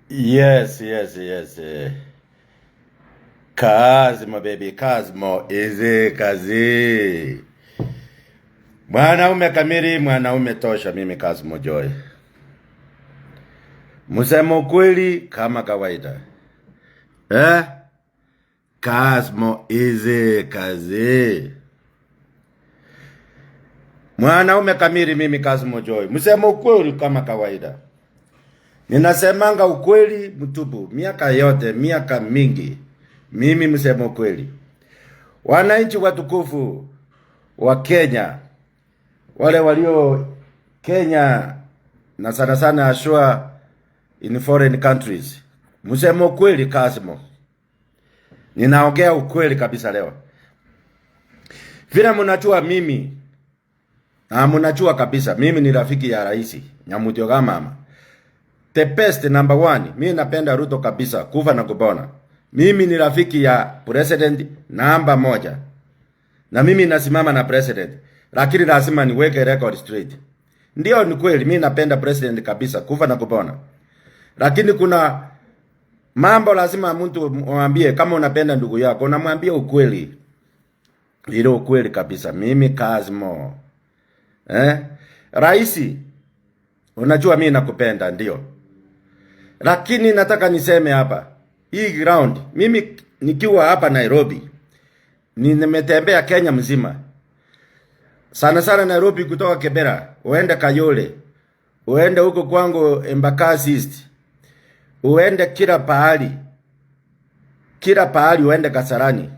Yes, yes, yes. Kazimo baby, Kazimo izi kazi. Mwanaume kamili, mwanaume tosha. Mimi Kazimo Joy, musemo kweli kama kawaida. Kazimo izi kazi. Mwanaume kamili, mimi Kazimo Joy, musemo kweli kama kawaida. Ninasemanga ukweli mtupu miaka yote, miaka mingi. Mimi msemo kweli. Wananchi watukufu wa Kenya, wale walio Kenya na sana sana ashua in foreign countries, msemo kweli Kazimo. Ninaongea ukweli kabisa leo. Vile mnajua mimi, na mnajua kabisa mimi ni rafiki ya Rais Nyamutioga mama. The best number one. Mimi napenda Ruto kabisa, kufa na kupona. Mimi ni rafiki ya president namba moja. Na mimi nasimama na president. Lakini lazima niweke record straight. Ndio ni kweli mimi napenda president kabisa, kufa na kupona. Lakini kuna mambo lazima mtu mwambie. Kama unapenda ndugu yako, unamwambia ukweli. Ile ukweli kabisa. Mimi Kazimo. Raisi, unajua mimi nakupenda ndio. Lakini nataka niseme hapa, hii ground, mimi nikiwa hapa Nairobi, nimetembea Kenya mzima. Sana sana Nairobi kutoka Kibera, uende Kayole, uende huko kwangu Embakasi East, uende kila pahali uende Kasarani.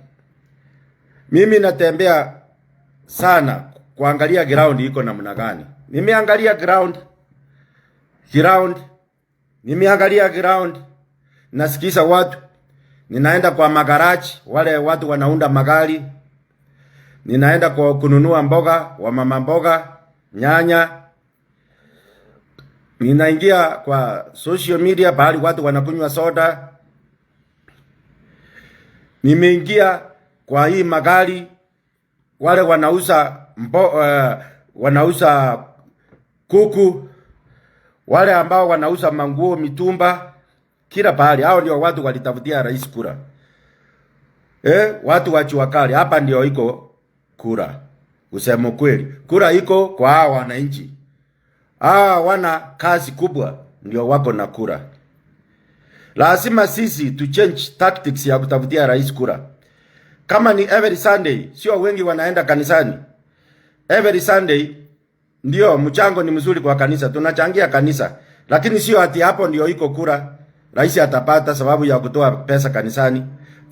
Mimi natembea sana kuangalia ground iko namna gani. Nimeangalia ground, nimeangalia ground, nasikiza watu, ninaenda kwa magaraji, wale watu wanaunda magari, ninaenda kwa kununua mboga, wa mama mboga, nyanya, ninaingia kwa social media, bahali watu wanakunywa soda, nimeingia kwa hii magari, wale wanauza kuku, wale ambao wanauza manguo, mitumba, kila pahali. Hao ndio watu walitafutia rais kura. Watu wa Chuakali, hapa ndio iko kura. Usemo kweli, kura iko kwa hao wananchi. Wana kazi kubwa ndio wako na kura. Lazima sisi tu change tactics ya kutafutia rais kura. Kama ni every Sunday, sio wengi wanaenda kanisani. Every Sunday ndio mchango ni mzuri kwa kanisa, tunachangia kanisa. Lakini sio ati hapo ndio iko kura rais atapata sababu ya kutoa pesa kanisani,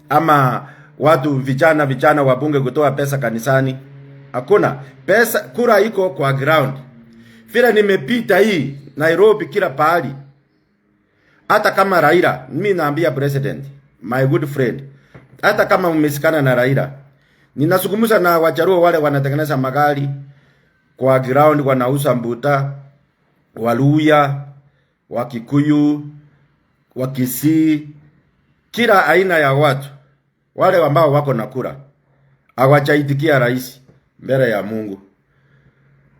ama watu vijana wabunge kutoa pesa kanisani. Hakuna pesa, kura iko kwa ground. Vile nimepita hii Nairobi kila pahali, hata kama Raila, mimi naambia president, my good friend, hata kama umesikana na Raila, ninazungumza na Wajaruo wale wanatengeneza magari kwa ground, wanauza mbuta, Waluya, Wakikuyu, Wakisii, kila aina ya watu, wale ambao wako na kura hawajaitikia rais mbele ya Mungu.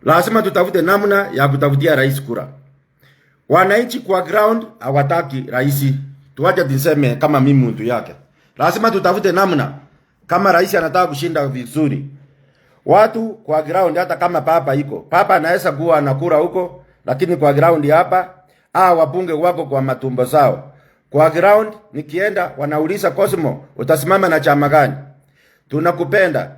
Lazima tutafute namna ya kutafutia rais kura. Wananchi kwa ground hawataki rais. Tuache tuseme kama mimi mtu yake. Lazima tutafute namna, kama rais anataka kushinda vizuri, watu kwa ground, hata kama papa anaweza kuwa na kura huko, lakini kwa ground hapa wabunge wako kwa matumbo zao. Kwa ground nikienda wanauliza Kazimo, utasimama na chama gani? Tunakupenda.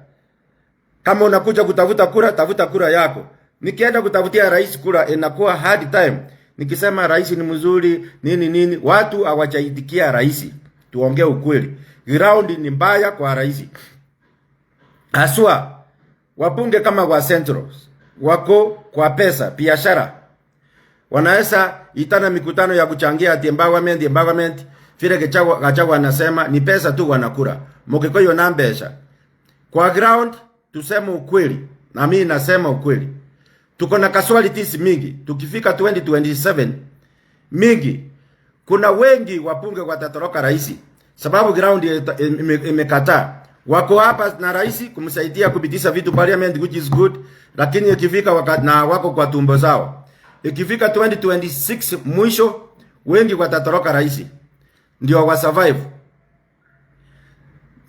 Kama unakuja kutafuta kura, tafuta kura yako. Nikienda kutafutia rais kura, inakuwa hard time. Nikisema rais ni mzuri, nini, watu hawajaitikia rais. Tuongee ukweli. Ground ni mbaya kwa rais. Aswa wabunge kama wa Central wako kwa pesa, biashara. Wanaweza itana mikutano ya kuchangia ati empowerment. Vile Gachagua anasema ni pesa tu wanakura. Mukikoyo na mbesha. Kwa ground tuseme ukweli, na mimi nasema ukweli. Tuko na casualties mingi. Tukifika 2027 mingi, kuna wengi wabunge watatoroka rais sababu ground imekataa. Wako hapa na rais kumsaidia kupitisha vitu parliament, which is good, lakini ikifika wakati na wako kwa tumbo zao. Ikifika 2026 mwisho, wengi watatoroka rais ndio wa survive.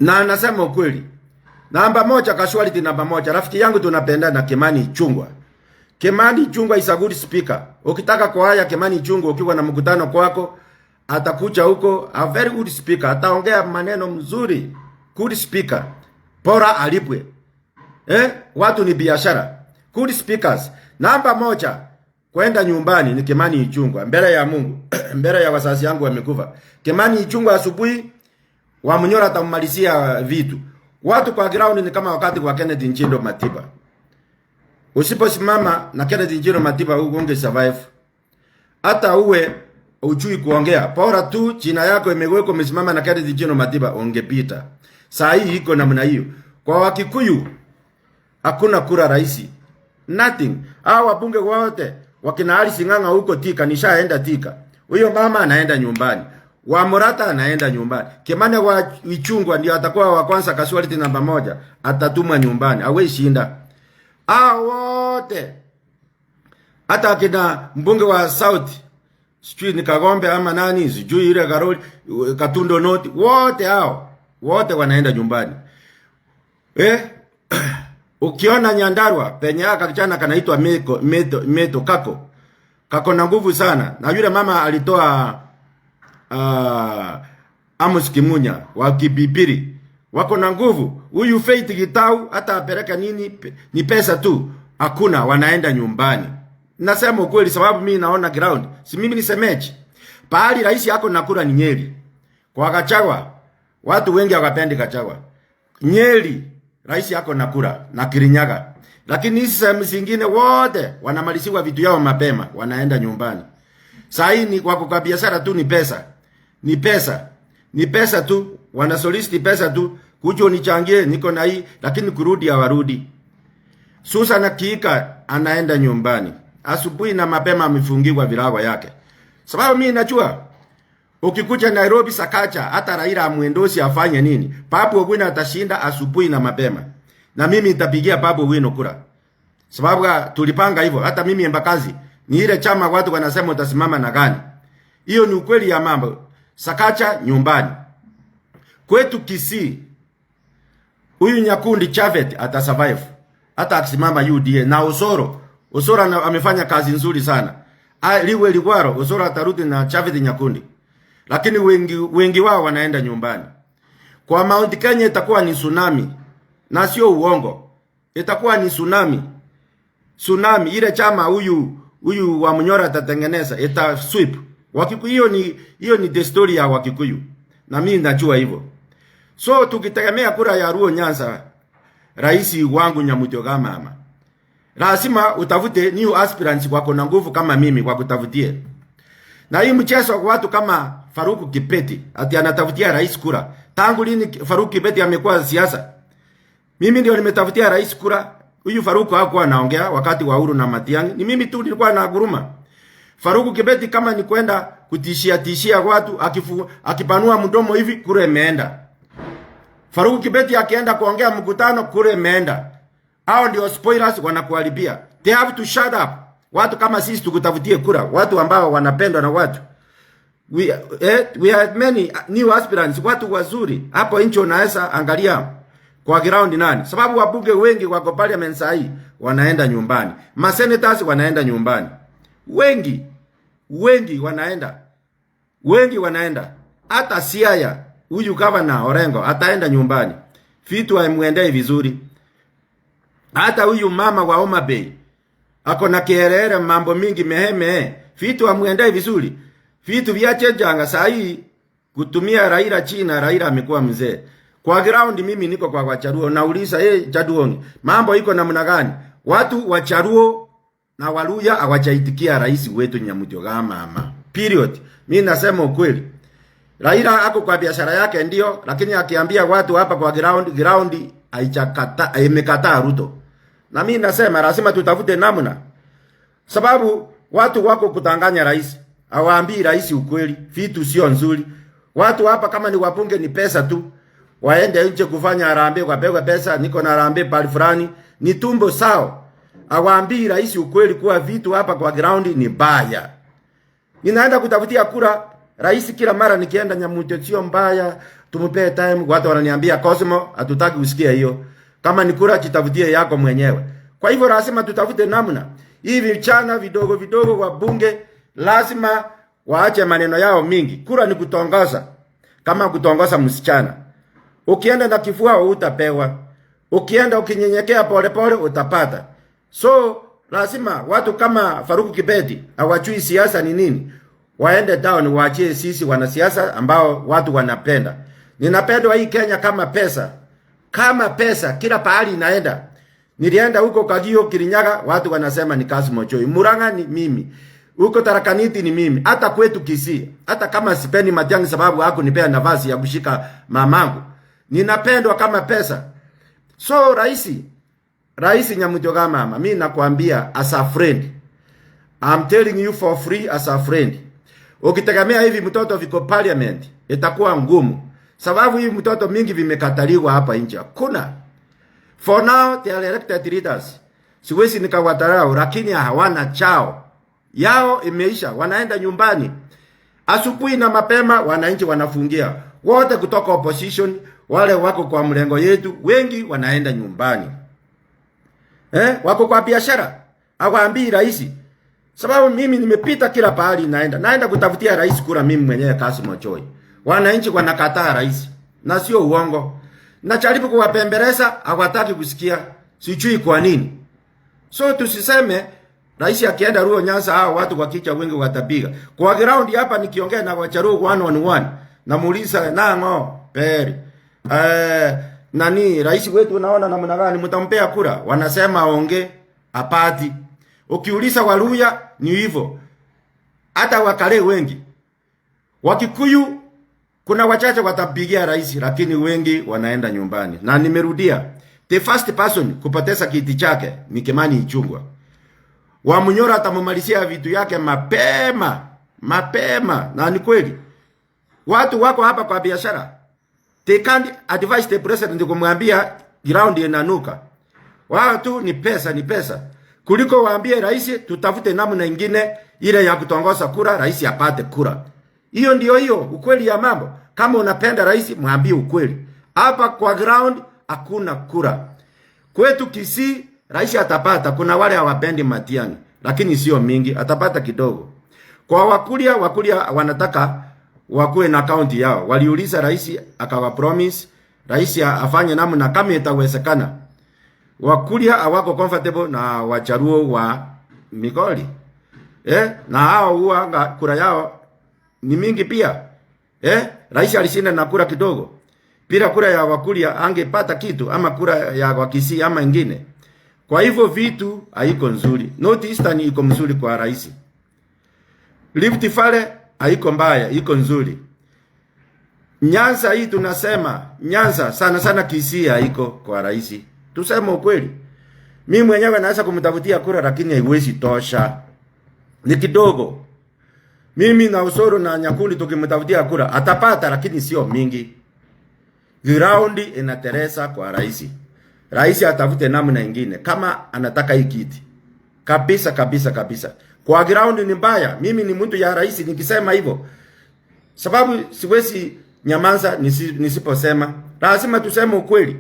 Na nasema ukweli. Namba moja, casualty namba moja. Rafiki yangu tunapendana, Kimani Ichung'wah. Kimani Ichung'wah is a good speaker. Ukitaka kwa haya Kimani Ichung'wah ukiwa na mkutano kwako, atakuja huko, a very good speaker. Ataongea maneno mzuri. Good speaker. Bora alipwe. Watu ni biashara. Good speakers. Namba moja, kwenda nyumbani ni Kimani Ichung'wah. Mbele ya Mungu. Mbele ya wazazi yangu wamekufa. Kimani Ichung'wah asubuhi Wamunyora atamalizia vitu. Watu kwa ground ni kama wakati kwa Kennedy Nchindo Matiba. Usiposimama na Kennedy Nchindo Matiba unge survive. Hata uwe ujui kuongea. Bora tu jina yako imewekwa umesimama na Kennedy Nchindo Matiba ungepita. Saa hii iko namna hiyo. Kwa Wakikuyu hakuna kura rais. Nothing. Hao wabunge wote wakina Alice Ng'ang'a huko Tika, nishaenda Tika. Huyo mama anaenda nyumbani. Wa Murata anaenda nyumbani. Kimani wa Ichung'wah ndio atakuwa wa kwanza, casualty namba moja. Atatumwa nyumbani. Hawe shinda. Wote. Hata kina mbunge wa South, sijui ni Kagombe ama nani, sijui ile Karoli, Katundo North, wote hao. Wote wanaenda nyumbani. Ukiona Nyandarua, penye aka kijana kanaitwa Meto Kako. Kako na nguvu sana. Na yule mama alitoa Amos Kimunya wa Kipipiri. Wako na nguvu. Huyu Faith Gitau hata apeleka nini ni pesa tu. Hakuna, wanaenda nyumbani. Nasema ukweli sababu mimi naona ground. Si mimi ni semeji. Pahali rais yako nakura ni Nyeri. Kwa Gachagua, watu wengi hawapendi Gachagua. Nyeri rais yako nakura na Kirinyaga. Lakini hizi sehemu zingine wote wanamaliziwa vitu yao mapema, wanaenda nyumbani. Saa hii ni kwa biashara tu ni pesa. Ni pesa. Ni pesa tu, wanasolicit pesa tu, kujo nichangie niko na hii, lakini kurudi hawarudi. Susan Kihika anaenda nyumbani. Asubuhi na mapema amefungiwa virago yake. Sababu mimi najua ukikuja Nairobi Sakacha hata Raila amuendosi afanye nini, Babu Owino atashinda asubuhi na mapema. Na mimi nitapigia Babu Owino kura. Sababu tulipanga hivyo. Hata mimi Embakazi ni ile chama watu wanasema utasimama na gani. Hiyo ni ukweli ya mambo. Sakacha nyumbani. Kwetu Kisii, huyu Nyakundi Chavet atasurvive. Hata akisimama UDA na Osoro. Osoro amefanya kazi nzuri sana. Liwe Ligwaro, Osoro atarudi na Chavet Nyakundi. Lakini wengi wao wanaenda nyumbani. Kwa Mount Kenya itakuwa ni tsunami. Na sio uongo. Itakuwa ni tsunami. Tsunami ile chama huyu wa Munyora atatengeneza ita sweep. Wakikuyu hiyo ni the story ya Wakikuyu. Na mimi najua hivyo. So tukitegemea kura ya Ruo Nyanza, rais wangu Nyamutioga mama, lazima utafute new aspirants wako na nguvu kama mimi kwa kutafutie. Na hii mchezo kwa watu kama Faruku Kibeti ati anatafutia rais kura. Tangu lini Faruku Kibeti amekuwa siasa? Mimi ndio nimetafutia rais kura. Huyu Faruku hakuwa anaongea wakati wa Uhuru na Matiang'i. Ni mimi tu nilikuwa na guruma. Faruku Kibeti kama ni kwenda kutishia watu akipanua mdomo hivi kure imeenda. Faruku Kibeti akienda kuongea mkutano kure imeenda. Hao ndio spoilers wanakuharibia. They have to shut up. Watu kama sisi tukutafutie kura, watu ambao wanapendwa na watu. We have many new aspirants, watu wazuri. Hapo nchi unaweza angalia kwa ground nani? Sababu wabunge wengi wako parliament saa hii wanaenda nyumbani. Ma senators wanaenda nyumbani. Wengi wanaenda. Hata Siaya, huyu governor Orengo ataenda nyumbani. Vitu haimuendei vizuri. Hata huyu mama wa Homa Bay ako na kiherehere mambo mingi meheme. Vitu haimuendei vizuri. Vitu viache janga saa hii kutumia Raila China, Raila amekuwa mzee. Kwa ground mimi niko kwa Wacharuo, nauliza Jaduong, mambo iko namna gani? Watu Wacharuo na Waluya hawajaitikia rais wetu Nyamutioga mama. Period. Mimi nasema ukweli. Raila ako kwa biashara yake ndio, lakini akiambia watu hapa kwa ground haijakata, imekataa Ruto. Na mimi nasema lazima tutafute namna. Sababu watu wako kutanganya rais. Hawaambii rais ukweli, vitu sio nzuri. Watu hapa kama ni wabunge ni pesa tu. Waende nje kufanya harambee kwa pewa pesa, niko na harambee pale fulani, ni tumbo sawa. Hawaambii rais ukweli kuwa vitu hapa kwa ground ni baya. Ninaenda kutafutia kura rais kila mara nikienda Nyamuto, sio mbaya, tumpe time. Watu wananiambia Cosmo, hatutaki usikie hiyo. Kama ni kura jitafutie yako mwenyewe. Kwa hivyo lazima tutafute namna. Hivi vijana vidogo vidogo wa bunge lazima waache maneno yao mingi. Kura ni kutongoza. Kama kutongoza msichana. Ukienda na kifua utapewa. Ukienda ukinyenyekea pole pole utapata. So lazima watu kama Faruku Kibeti hawajui siasa ni nini. Waende down, waachie sisi wanasiasa ambao watu wanapenda. Ninapendwa hii Kenya kama pesa. Kama pesa kila pahali inaenda. Nilienda huko Kagio Kirinyaga, watu wanasema ni Kasimo Choi. Murang'a ni mimi. Huko Tarakaniti ni mimi. Hata kwetu Kisii. Hata kama sipendi Matiang'i sababu hakunipea nafasi ya kushika mamangu. Ninapendwa kama pesa. So Rais Nyamutoga mama, mimi nakwambia as a friend. I'm telling you for free as a friend. Ukitegemea hivi mtoto viko parliament, itakuwa ngumu. Sababu hivi mtoto mingi vimekataliwa hapa nje. Kuna. For now they are elected leaders. Siwezi nikawatarau lakini hawana chao. Yao imeisha, wanaenda nyumbani. Asubuhi na mapema wananchi wanafungia. Wote kutoka opposition, wale wako kwa mlengo yetu, wengi wanaenda nyumbani. Wako kwa biashara. Hawaambii rais. Sababu mimi nimepita kila pahali naenda kutafutia rais kura mimi mwenyewe Kasimo Choi. Wananchi wanakataa rais. Na sio uongo. Najaribu kuwapembeleza, hawataki kusikia. Sijui kwa nini. So tusiseme rais akienda Ruo Nyanza hao watu wakicha wengi watapiga. Kwa ground hapa nikiongea na Wacharuo 1-on-1 namuuliza nango peri. Nani rais wetu unaona namna gani mtampea kura? Wanasema aonge apati. Ukiuliza Waluya ni hivyo. Hata Wakale wengi. Wakikuyu kuna wachache watapigia rais lakini wengi wanaenda nyumbani. Na nimerudia, the first person kupoteza kiti chake ni Kimani Ichung'wah. Wamunyora atamumalizia vitu yake mapema. Na ni kweli. Watu wako hapa kwa biashara. They can't advise the president kumwambia ground inanuka. Wao tu ni pesa. Kuliko waambie rais tutafute namna nyingine ile ya kutongoza kura, rais apate kura. Hiyo ndio ukweli ya mambo. Kama unapenda rais mwambie ukweli. Hapa kwa ground hakuna kura. Kwetu Kisii rais atapata, kuna wale hawapendi Matiang'i, lakini sio mingi, atapata kidogo. Kwa Wakuria wanataka wakuwe na kaunti yao. Waliuliza rais akawa promise rais afanye namna kama itawezekana. Wakuria hawako comfortable na Wacharuo wa Migori. Na hao huanga kura yao ni mingi pia. Rais alishinda na kura kidogo. Bila kura ya Wakuria angepata kitu ama kura ya Wakisii ama ingine. Kwa hivyo vitu haiko nzuri. North Eastern iko mzuri kwa rais. Rift Valley haiko mbaya, iko nzuri. Nyanza hii tunasema, Nyanza sana Kisii haiko kwa rais. Tuseme ukweli. Mimi mwenyewe naweza kumtafutia kura lakini haiwezi tosha. Ni kidogo. Mimi na Usoro na Nyakundi tukimtafutia kura atapata lakini sio mingi. Ground inateresa kwa rais. Rais atafute namna nyingine kama anataka hii kiti. Kabisa. Kwa ground ni mbaya. Mimi ni mtu ya rais nikisema hivyo. Sababu siwezi nyamaza nisiposema. Lazima tuseme ukweli.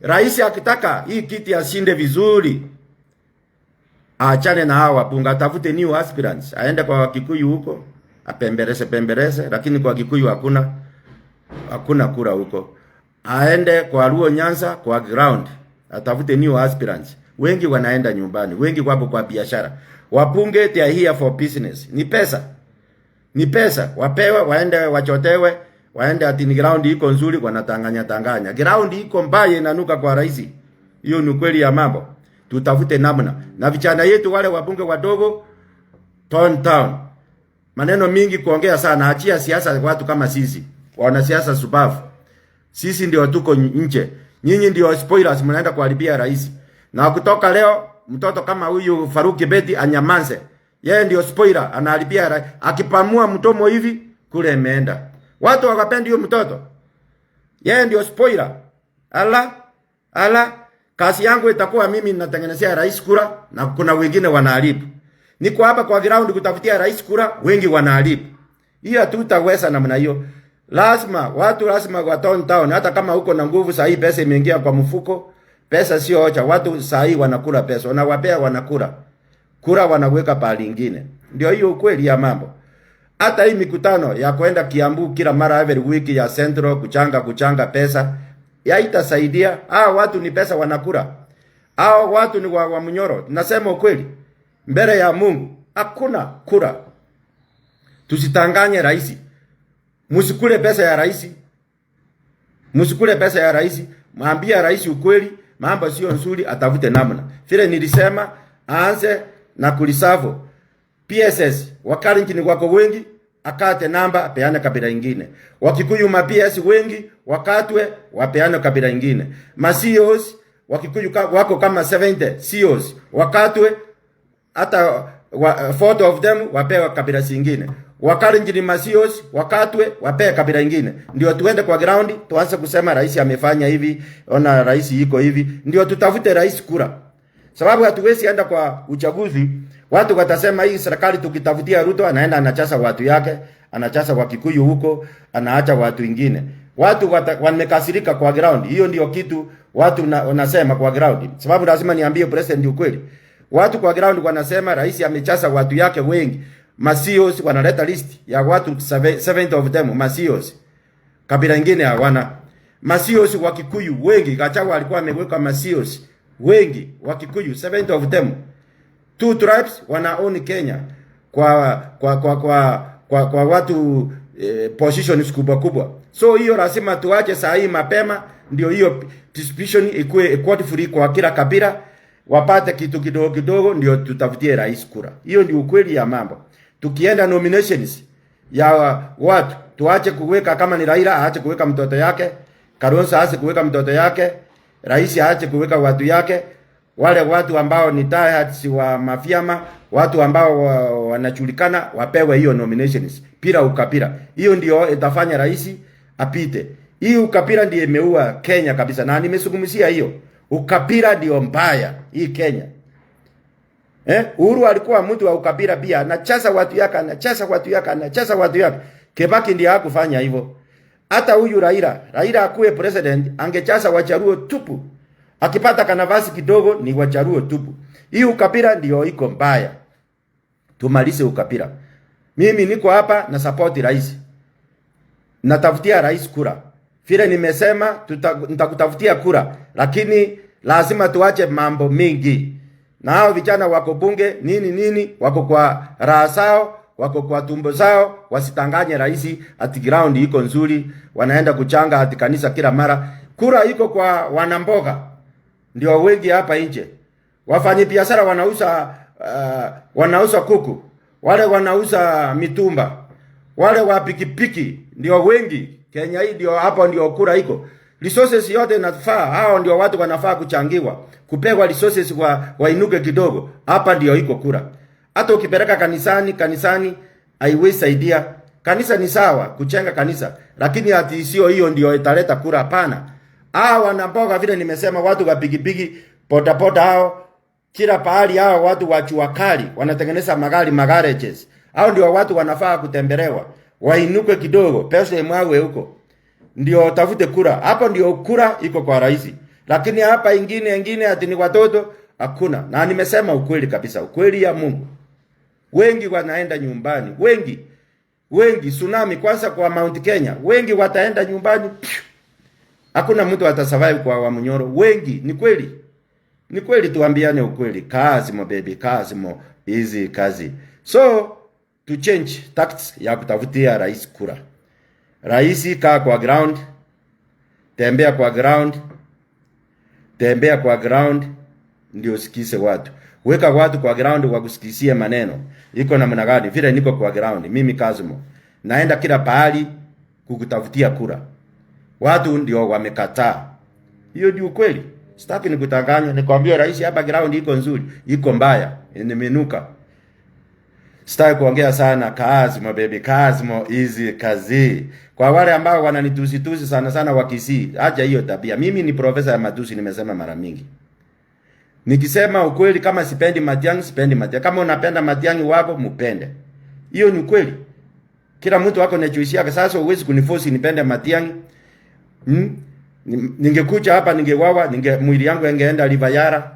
Rais akitaka hii kiti ashinde vizuri, aachane na hawa wabunge, atafute new aspirants. Aende kwa Wakikuyu huko, apembeleze, lakini kwa Kikuyu hakuna kura huko. Aende kwa Luo Nyanza kwa ground, atafute new aspirants. Wengi wanaenda nyumbani, wengi wapo kwa biashara. Wabunge they are here for business. Ni pesa, wapewe, waende wachotewe. Waende ati ni ground iko nzuri wanatanganya. Ground iko mbaya inanuka kwa rais. Hiyo ni kweli ya mambo. Tutafute namna. Na vijana yetu wale wabunge wadogo town. Maneno mingi kuongea sana. Achia siasa watu kama sisi. Wanasiasa subavu. Sisi ndio tuko nje. Nyinyi ndio spoilers mnaenda kuharibia rais. Na kutoka leo mtoto kama huyu Faruku Kibeti anyamanze. Yeye ndio spoiler anaharibia rais. Akipamua mtomo hivi kule imeenda. Watu wakapendi huyo mtoto. Yeye ndio spoiler. Ala. Kazi yangu itakuwa mimi ninatengenezea rais kura na kuna wengine wanaharibu. Niko hapa kwa ground kutafutia rais kura, wengi wanaharibu. Hiyo hatutaweza namna hiyo. Lazima watu wa town, hata kama uko na nguvu saa hii, pesa imeingia kwa mfuko, pesa sio hoja. Watu saa hii wanakula pesa, wanawapea wanakula. Kura wanaweka pale nyingine. Ndio hiyo ukweli ya mambo. Hata hii mikutano ya kwenda Kiambu kila mara every week ya Central kuchanga pesa, haitasaidia. Watu ni pesa wanakula. Watu ni wa Munyoro. Nasema ukweli. Mbele ya Mungu hakuna kura. Tusitanganye rais. Musikule pesa ya rais. Musikule pesa ya rais. Mwambie rais ukweli, mambo sio nzuri, atafute namna. Vile nilisema aanze na kulisavo. PSS wakali nchini wako wengi, akate namba apeane kabila ingine. Wakikuyu ma PS wengi wakatwe wapeane kabila ingine. Ma CEOs Wakikuyu wako kama 70 CEOs wakatwe hata 40 of them wapewe kabila zingine. Wakali nchini ma CEOs wakatwe wapewe kabila ingine. Ndio tuende kwa ground tuanze kusema rais amefanya hivi, ona rais iko hivi, ndio tutafute rais kura. Sababu hatuwezi enda kwa uchaguzi watu watasema hii serikali tukitafutia Ruto anaenda anachasa watu yake, anachasa Wakikuyu huko, anaacha watu wengine. Watu wamekasirika kwa ground. Hiyo ndio kitu watu wanasema kwa ground. Sababu lazima niambie president ukweli. Watu kwa ground wanasema rais amechasa watu yake wengi. Masios wanaleta list ya watu 70 of them Masios. Kabila nyingine hawana. Masios Wakikuyu wengi, Gachagua alikuwa ameweka Masios wengi Wakikuyu 70 of them. Two tribes wana own Kenya kwa watu positions kubwa. So hiyo lazima tuache saa hii mapema, ndio hiyo distribution ikuwe equity free kwa kila kabila, wapate kitu kidogo ndio tutafutie rais kura. Hiyo ndio ukweli ya mambo. Tukienda nominations ya watu, tuache kuweka kama ni Raila aache kuweka mtoto yake, Kalonzo aache kuweka mtoto yake, rais aache kuweka watu yake. Wale watu ambao ni diehards wa mafiama, watu ambao wanajulikana wapewe hiyo nominations bila ukabila. Hiyo ndio itafanya rais apite. Hii ukabila ndio imeua Kenya kabisa, na nimezungumzia hiyo. Ukabila ndio mbaya hii Kenya. Uhuru alikuwa mtu wa ukabila pia, anachasa watu yake. Kibaki ndiye hakufanya hivyo. Hata huyu Raila akuwe president, angechasa Wajaluo tupu. Akipata kanavasi kidogo ni Wajaluo tupu. Hii ukabila ndio iko mbaya. Tumalize ukabila. Mimi niko hapa na support rais. Natafutia rais kura. Vile nimesema nitakutafutia kura, lakini lazima tuache mambo mingi. Na hao vijana wako bunge nini wako kwa raha zao, wako kwa tumbo zao, wasitanganye rais ati ground iko nzuri, wanaenda kuchanga ati kanisa kila mara. Kura iko kwa wanamboga. Ndio wengi hapa nje. Wafanyi biashara wanauza kuku, wale wanauza mitumba, wale wa pikipiki ndio wengi. Kenya hii ndio hapo ndio kura iko. Resources yote inafaa, hao ndio watu wanafaa kuchangiwa, kupewa resources wainuke kidogo. Hapa ndio iko kura. Hata ukipeleka kanisani haiwezi saidia. Kanisa ni sawa kuchenga kanisa, lakini ati sio hiyo ndio italeta kura, hapana. Wanamboga vile nimesema, watu wa pikipiki, pota hao, kila pahali hao watu wa jua kali wanatengeneza magarages. Hao ndio watu wanafaa kutembelewa. Wainuke kidogo, pesa imwawe huko. Ndio tafute kura. Hapo ndio kura iko kwa rais. Lakini hapa ingine ati ni watoto hakuna. Na nimesema ukweli kabisa, ukweli ya Mungu. Wengi wanaenda nyumbani, wengi tsunami kwanza kwa Mount Kenya, wengi wataenda nyumbani. Hakuna mtu atasurvive kwa Wamunyoro. Wengi, ni kweli tuambiane ukweli. Kazi mo baby, kazi mo easy kazi. So to change tactics ya kutafutia rais kura. Rais kaa kwa ground, tembea kwa ground ndio sikise watu. Weka watu kwa ground wakusikisie maneno. Iko namna gani? Vile niko kwa ground, mimi Kazimo naenda kila pahali kukutafutia kura. Watu ndio wamekataa. Hiyo ndio kweli. Sitaki nikutanganya, nikwambie rais hapa ground iko nzuri, iko mbaya, imenuka. Sitaki kuongea sana. Kazimo baby, Kazimo easy kazi. Kwa wale ambao wananitusi sana wa Kisii, acha hiyo tabia. Mimi ni profesa ya matusi, nimesema mara mingi. Nikisema ukweli, kama sipendi Matiang'i, sipendi Matiang'i. Kama unapenda Matiang'i wako, mpende. Hiyo ni ukweli. Kila mtu wako na choice yake. Sasa huwezi kuniforce nipende Matiang'i. Ningekuja hapa ningewawa, mwili yangu ingeenda River Yara.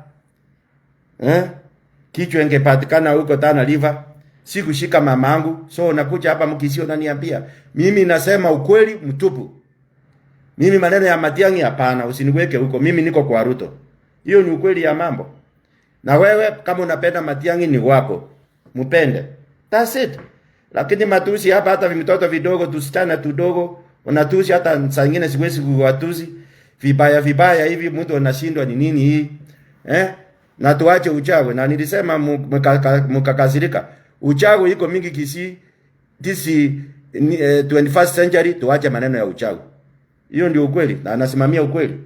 Kichwa ingepatikana huko Tana River. Sikushika mamangu. So unakuja hapa mkisio unaniambia. Mimi nasema ukweli mtupu. Mimi maneno ya Matiang'i hapana, usiniweke huko. Mimi niko kwa Ruto. Hiyo ni ukweli ya mambo. Na wewe kama unapenda Matiang'i ni wako. Mpende. That's it. Lakini matusi hapa, hata vimtoto vidogo, tusichana tudogo, unatusi hata saa nyingine siwezi kuwatusi. Vibaya hivi, mtu anashindwa ni nini hii? Na tuache uchawi. Na nilisema mkakasirika. Uchawi iko mingi Kisii. This 21st century, tuache maneno ya uchawi. Hiyo ndio ukweli. Na anasimamia ukweli.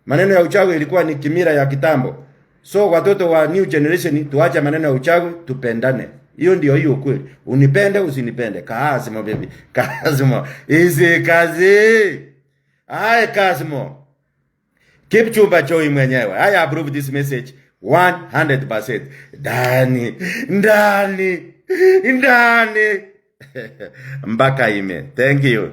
Maneno ya uchawi ilikuwa ni kimila ya kitambo. So watoto wa new generation, tuache maneno ya uchawi, tupendane. Hiyo ukweli. Unipende usinipende. Kasimo baby. Kasimo. Easy kazi. Hai Kasimo. Kipchumba Choi mwenyewe. I approve this message 100%. Ndani. Mpaka ime. Thank you.